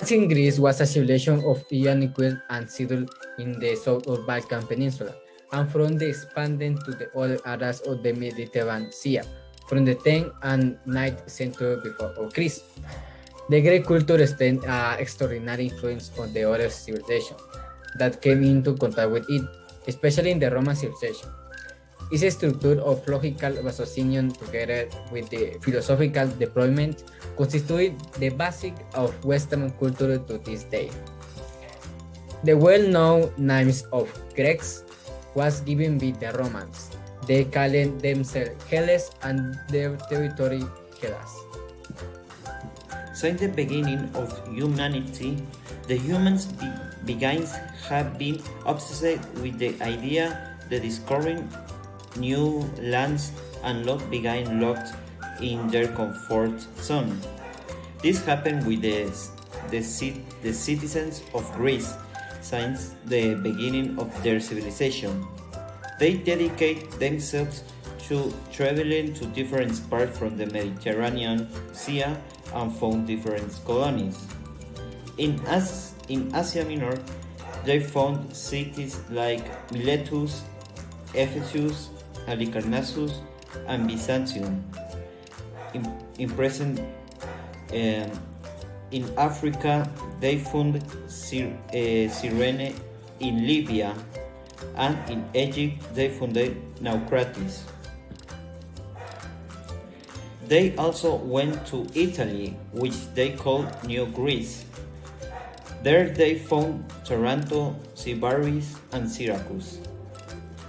Ancient Greece was a civilization of Ionian and settled in the south of Balkan Peninsula, and from the expanded to the other areas of the Mediterranean Sea from the 10th and 9th century before our Christ. The Greek culture extended extraordinary influence on the other civilizations that came into contact with it, especially in the Roman civilization. Its structure of logical association together with the philosophical deployment constitute the basic of Western culture to this day. The well-known names of Greeks was given by the Romans. They called themselves Hellas and their territory Hellas. Since the beginning of humanity, the humans began have been obsessed with the idea that discovering new lands and lot began locked in their comfort zone. This happened with the citizens of Greece since the beginning of their civilization. They dedicate themselves to traveling to different parts from the Mediterranean Sea and found different colonies. In Asia Minor, they found cities like Miletus, Ephesus, Halicarnassus, and Byzantium. In present, in Africa, they found Cyrene in Libya, and in Egypt, they founded Naucratis. They also went to Italy, which they called New Greece. There they found Taranto, Sybaris, and Syracuse.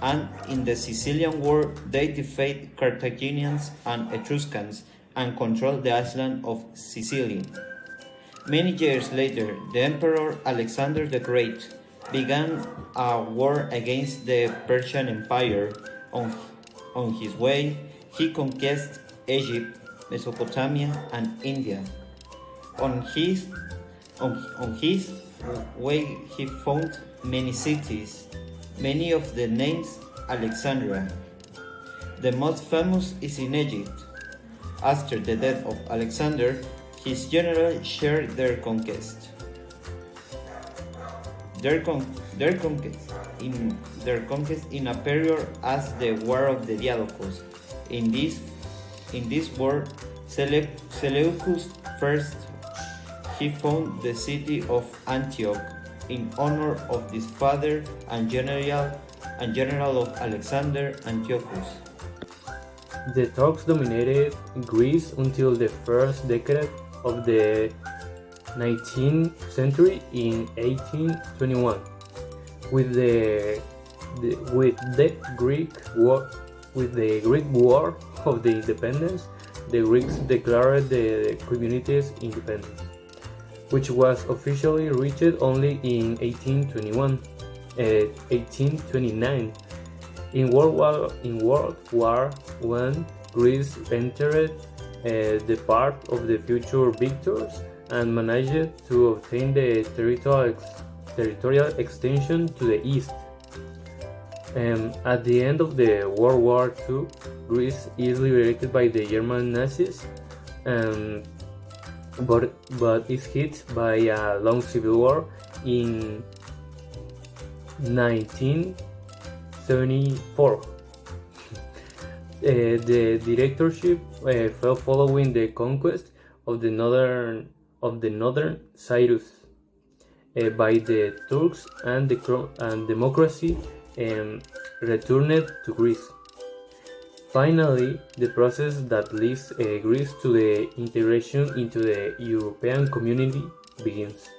And in the Sicilian War, they defeated Carthaginians and Etruscans and controlled the island of Sicily. Many years later, the Emperor Alexander the Great began a war against the Persian Empire. On his way, he conquered Egypt, Mesopotamia, and India. On his way, he found many cities, many of the names Alexandria. The most famous is in Egypt. After the death of Alexander, his generals shared their conquest. Their conquest in a period as the War of the Diadochus. In this war, Seleucus first he founded the city of Antioch in honor of his father and general of Alexander Antiochus. The Turks dominated Greece until the first decade of the 19th century in 1821. With the Greek War of the Independence, the Greeks declared the community's independence, which was officially reached only in 1829. In World War I, Greece entered the part of the future victors and managed to obtain the territorial extension to the east. At the end of the World War II, Greece is liberated by the German Nazis, but is hit by a long civil war in 1974. The dictatorship fell following the conquest of the northern Cyprus by the Turks, and democracy returned to Greece. Finally, the process that leads Greece to the integration into the European community begins.